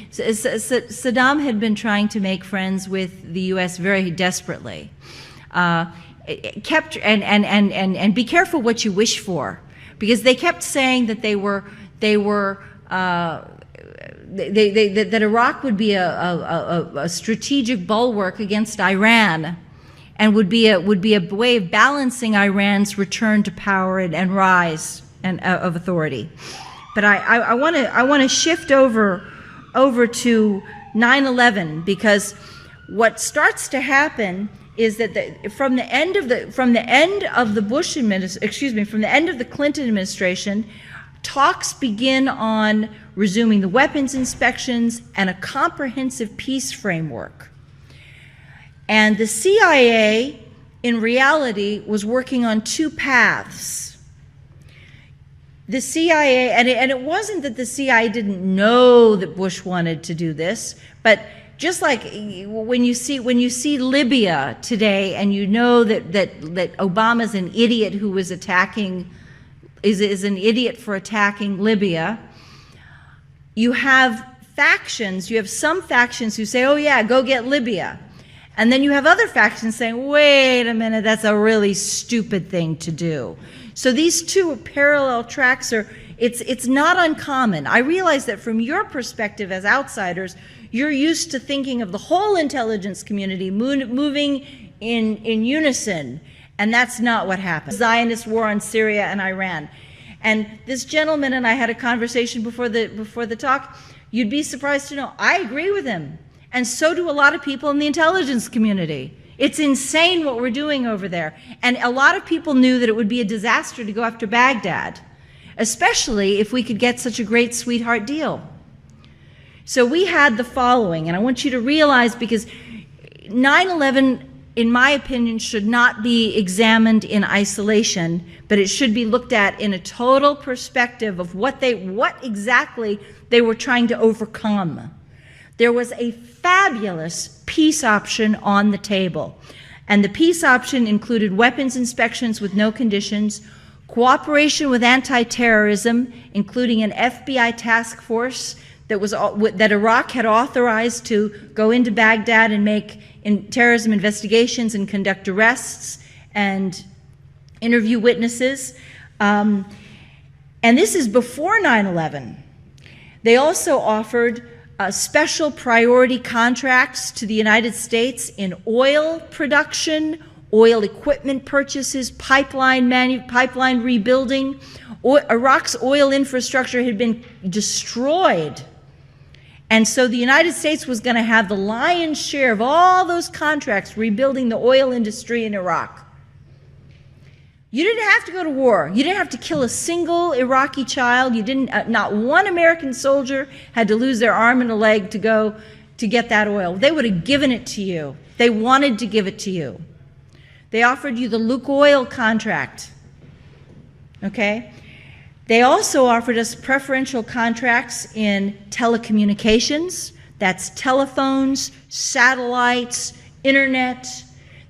Saddam had been trying to make friends with the U.S. very desperately. Kept and be careful what you wish for, because they kept saying that that Iraq would be a strategic bulwark against Iran, and would be a way of balancing Iran's return to power and rise of authority. But I want to shift over to 9/11, because what starts to happen is that from the end of the Clinton administration, talks begin on resuming the weapons inspections and a comprehensive peace framework. And the CIA, in reality, was working on two paths. The CIA, and it wasn't that the CIA didn't know that Bush wanted to do this, but just like when you see Libya today, and you know that Obama's an idiot who was is an idiot for attacking Libya, you have factions. You have some factions who say, "Oh yeah, go get Libya," and then you have other factions saying, "Wait a minute, that's a really stupid thing to do." So these two parallel tracks it's not uncommon. I realize that from your perspective as outsiders, you're used to thinking of the whole intelligence community moving in unison, and that's not what happened. Zionist war on Syria and Iran. And this gentleman and I had a conversation before the talk. You'd be surprised to know I agree with him, and so do a lot of people in the intelligence community. It's insane what we're doing over there. And a lot of people knew that it would be a disaster to go after Baghdad, especially if we could get such a great sweetheart deal. So we had the following, and I want you to realize, because 9/11, in my opinion, should not be examined in isolation, but it should be looked at in a total perspective of what exactly they were trying to overcome. There was a fabulous peace option on the table, and the peace option included weapons inspections with no conditions, cooperation with anti-terrorism, including an FBI task force that Iraq had authorized to go into Baghdad and make terrorism investigations and conduct arrests and interview witnesses. And this is before 9/11. They also offered special priority contracts to the United States in oil production, oil equipment purchases, pipeline rebuilding. Iraq's oil infrastructure had been destroyed. And so the United States was going to have the lion's share of all those contracts rebuilding the oil industry in Iraq. You didn't have to go to war. You didn't have to kill a single Iraqi child. Not one American soldier had to lose their arm and a leg to go to get that oil. They would have given it to you. They wanted to give it to you. They offered you the Lukoil contract. Okay? They also offered us preferential contracts in telecommunications. That's telephones, satellites, internet.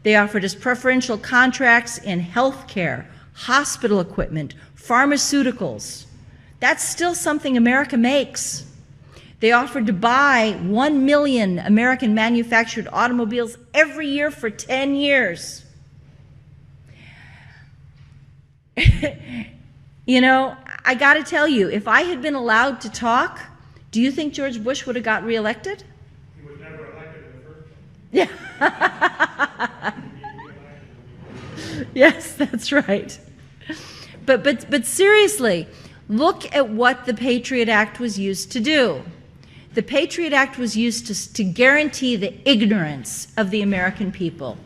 They offered us preferential contracts in healthcare, hospital equipment, pharmaceuticals. That's still something America makes. They offered to buy 1 million American manufactured automobiles every year for 10 years. You know, I got to tell you, if I had been allowed to talk, do you think George Bush would have got reelected? He was never elected in the first place. Yeah. Yes, that's right. But seriously, look at what the Patriot Act was used to do. The Patriot Act was used to guarantee the ignorance of the American people,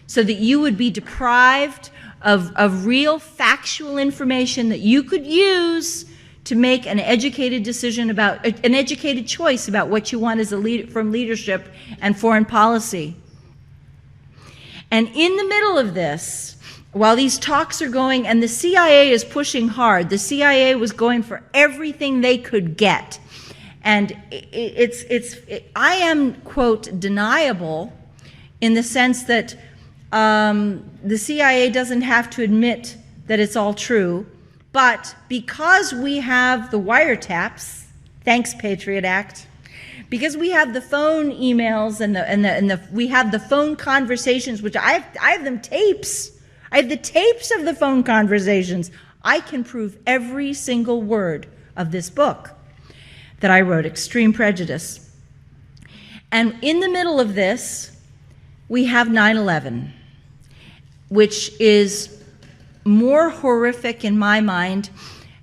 so that you would be deprived of real factual information that you could use to make an educated decision about, an educated choice about what you want as a leader, from leadership and foreign policy. And in the middle of this, while these talks are going, and the CIA is pushing hard, the CIA was going for everything they could get. And I am, quote, deniable in the sense that the CIA doesn't have to admit that it's all true, but because we have the wiretaps, thanks Patriot Act, because we have the phone emails and we have the phone conversations, which I have them tapes. I have the tapes of the phone conversations. I can prove every single word of this book that I wrote, Extreme Prejudice. And in the middle of this, we have 9/11, which is more horrific in my mind,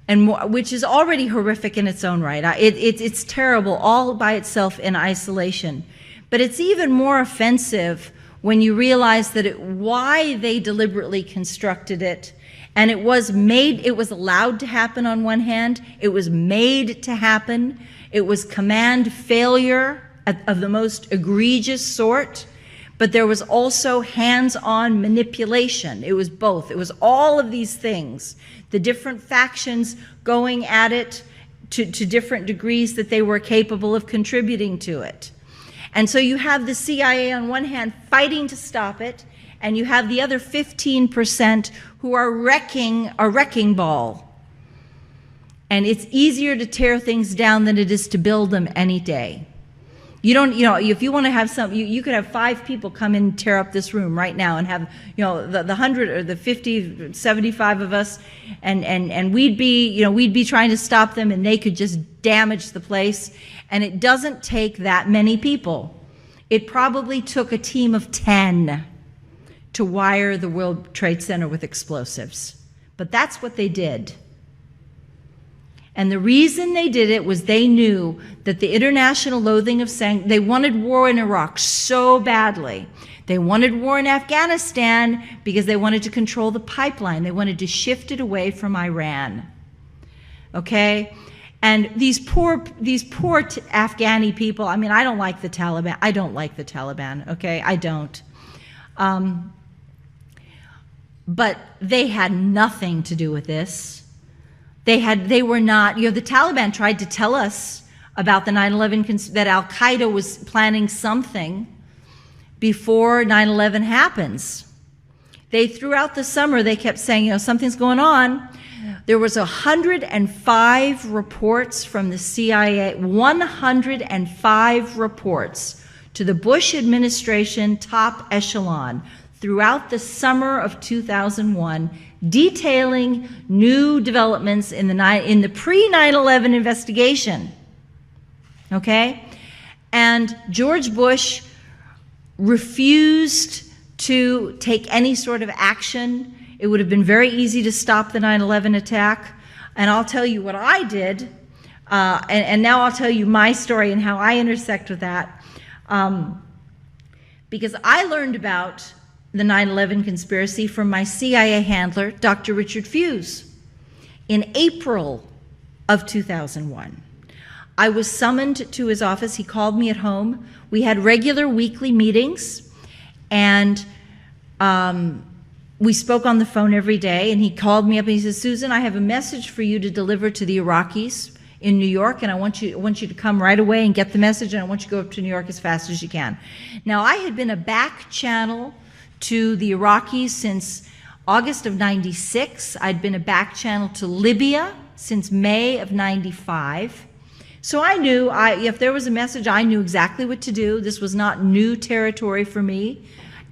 and which is already horrific in its own right. It's terrible all by itself in isolation. But it's even more offensive when you realize that why they deliberately constructed it. And it was allowed to happen on one hand. It was made to happen. It was command failure of the most egregious sort. But there was also hands-on manipulation. It was both. It was all of these things. The different factions going at it to different degrees that they were capable of contributing to it. And so you have the CIA on one hand fighting to stop it, and you have the other 15% who are wrecking a wrecking ball. And it's easier to tear things down than it is to build them any day. If you want to have you could have 5 people come in and tear up this room right now and have, the 100 or the 50, 75 of us, and we'd be trying to stop them, and they could just damage the place. And it doesn't take that many people. It probably took a team of 10 to wire the World Trade Center with explosives. But that's what they did. And the reason they did it was they knew that the international loathing of sanctions, they wanted war in Iraq so badly. They wanted war in Afghanistan because they wanted to control the pipeline. They wanted to shift it away from Iran. Okay? And these poor Afghani people, I mean, I don't like the Taliban. I don't like the Taliban, okay? I don't. But they had nothing to do with this. They were not, the Taliban tried to tell us about the 9/11, that Al-Qaeda was planning something before 9/11 happens. Throughout the summer, they kept saying, something's going on. There was 105 reports from the CIA, 105 reports to the Bush administration top echelon throughout the summer of 2001, detailing new developments in the pre-9/11 investigation. Okay? And George Bush refused to take any sort of action. It would have been very easy to stop the 9/11 attack. And I'll tell you what I did, and now I'll tell you my story and how I intersect with that. Because I learned about the 9/11 conspiracy from my CIA handler, Dr. Richard Fuse, in April of 2001. I was summoned to his office. He called me at home. We had regular weekly meetings, and we spoke on the phone every day, and he called me up and he said, Susan, I have a message for you to deliver to the Iraqis in New York, and I want you to come right away and get the message, and I want you to go up to New York as fast as you can. Now, I had been a back channel to the Iraqis since August of '96. I'd been a back channel to Libya since May of '95. So I knew, if there was a message, I knew exactly what to do. This was not new territory for me.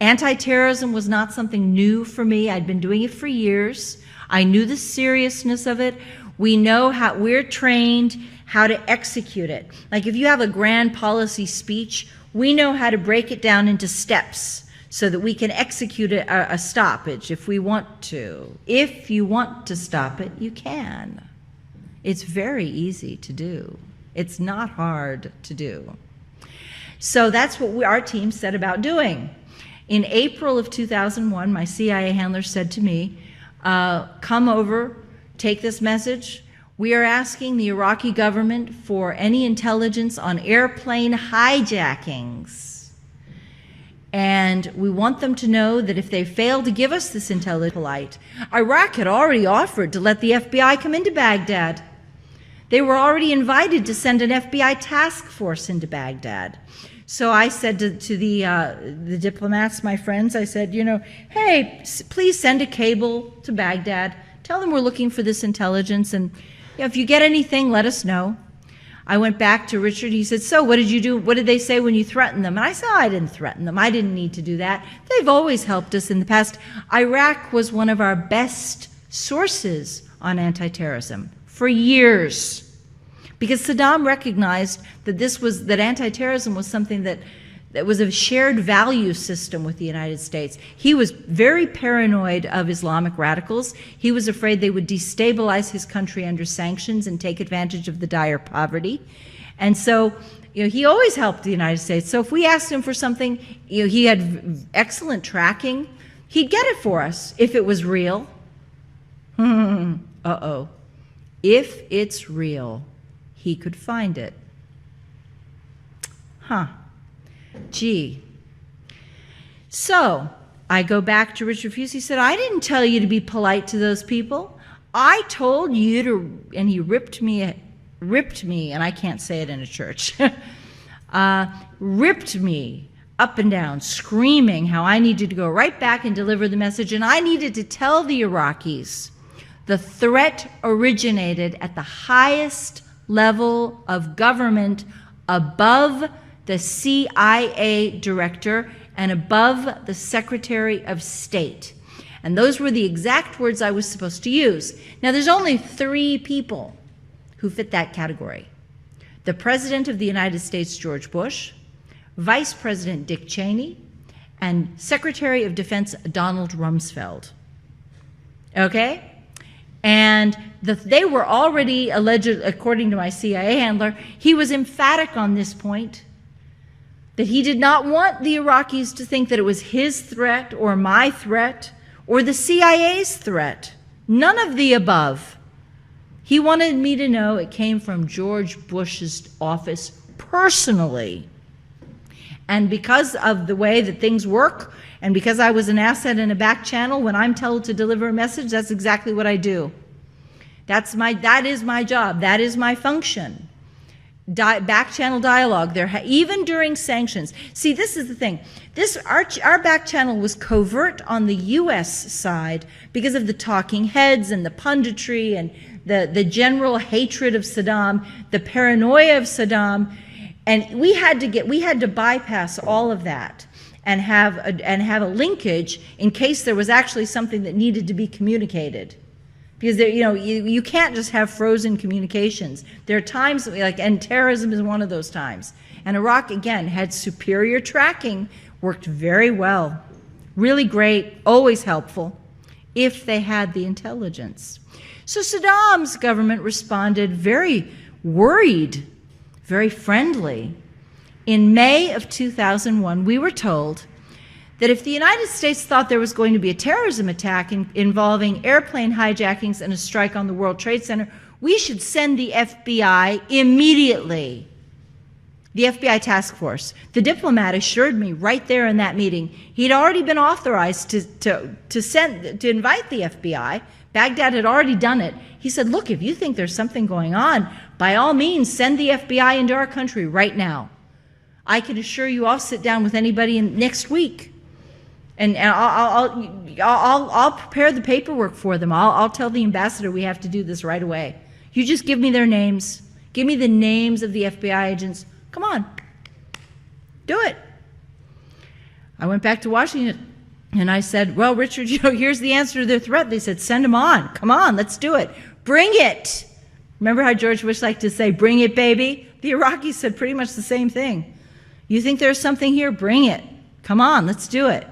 Anti-terrorism was not something new for me. I'd been doing it for years. I knew the seriousness of it. We know how, we're trained how to execute it. Like if you have a grand policy speech, we know how to break it down into steps so that we can execute a stoppage if we want to. If you want to stop it, you can. It's very easy to do. It's not hard to do. So that's what our team set about doing. In April of 2001, my CIA handler said to me, come over, take this message. We are asking the Iraqi government for any intelligence on airplane hijackings. And we want them to know that if they fail to give us this intelligence, Iraq had already offered to let the FBI come into Baghdad. They were already invited to send an FBI task force into Baghdad. So I said to the diplomats, my friends, I said, hey, please send a cable to Baghdad. Tell them we're looking for this intelligence, and if you get anything, let us know. I went back to Richard. He said, so what did you do? What did they say when you threatened them? And I said, oh, I didn't threaten them. I didn't need to do that. They've always helped us in the past. Iraq was one of our best sources on anti-terrorism for years, because Saddam recognized that that anti-terrorism was something that was a shared value system with the United States. He was very paranoid of Islamic radicals. He was afraid they would destabilize his country under sanctions and take advantage of the dire poverty. And so, he always helped the United States. So if we asked him for something, he had excellent tracking. He'd get it for us if it was real. Uh-oh. If it's real, he could find it. Gee. So I go back to Richard Fuchs. He said, I didn't tell you to be polite to those people. I told you to, and he ripped me, and I can't say it in a church, ripped me up and down, screaming how I needed to go right back and deliver the message, and I needed to tell the Iraqis the threat originated at the highest level of government above the CIA director and above the Secretary of State. And those were the exact words I was supposed to use. Now, there's only 3 people who fit that category: the President of the United States, George Bush, Vice President Dick Cheney, and Secretary of Defense Donald Rumsfeld. Okay? And they were already alleged, according to my CIA handler, he was emphatic on this point, that he did not want the Iraqis to think that it was his threat or my threat or the CIA's threat. None of the above. He wanted me to know it came from George Bush's office personally. And because of the way that things work, and because I was an asset in a back channel, when I'm told to deliver a message, that's exactly what I do. That is my job. That is my function. Back channel dialogue. Even during sanctions. See, this is the thing. Our back channel was covert on the U.S. side because of the talking heads and the punditry and the general hatred of Saddam, the paranoia of Saddam, and we had to bypass all of that and have a linkage in case there was actually something that needed to be communicated. Because you can't just have frozen communications. There are times and terrorism is one of those times. And Iraq, again, had superior tracking, worked very well, really great, always helpful, if they had the intelligence. So Saddam's government responded very worried, very friendly. In May of 2001, we were told that if the United States thought there was going to be a terrorism attack involving airplane hijackings and a strike on the World Trade Center, we should send the FBI immediately. The FBI task force. The diplomat assured me right there in that meeting he'd already been authorized to invite the FBI. Baghdad had already done it. He said, look, if you think there's something going on, by all means, send the FBI into our country right now. I can assure you I'll sit down with anybody next week. And I'll prepare the paperwork for them. I'll tell the ambassador we have to do this right away. You just give me their names. Give me the names of the FBI agents. Come on. Do it. I went back to Washington and I said, well, Richard, here's the answer to their threat. They said, send them on. Come on, let's do it. Bring it. Remember how George Bush liked to say, bring it, baby? The Iraqis said pretty much the same thing. You think there's something here? Bring it. Come on, let's do it.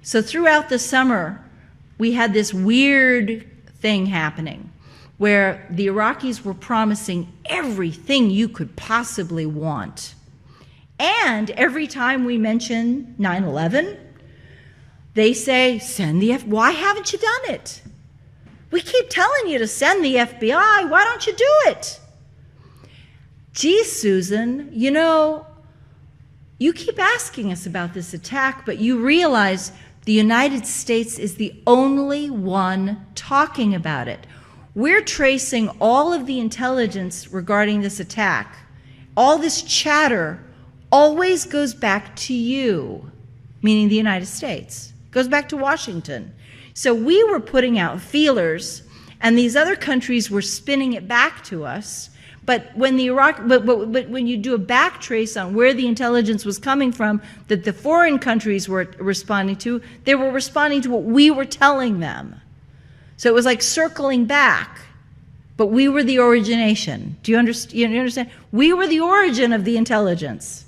So throughout the summer, we had this weird thing happening where the Iraqis were promising everything you could possibly want. And every time we mention 9/11, they say, send the FBI. Why haven't you done it? We keep telling you to send the FBI. Why don't you do it? Gee, Susan, you keep asking us about this attack, but you realize the United States is the only one talking about it. We're tracing all of the intelligence regarding this attack. All this chatter always goes back to you, meaning the United States. It goes back to Washington. So we were putting out feelers, and these other countries were spinning it back to us. But when the but when you do a back trace on where the intelligence was coming from that the foreign countries were responding to, they were responding to what we were telling them. So it was like circling back, but we were the origination. Do you understand? We were the origin of the intelligence.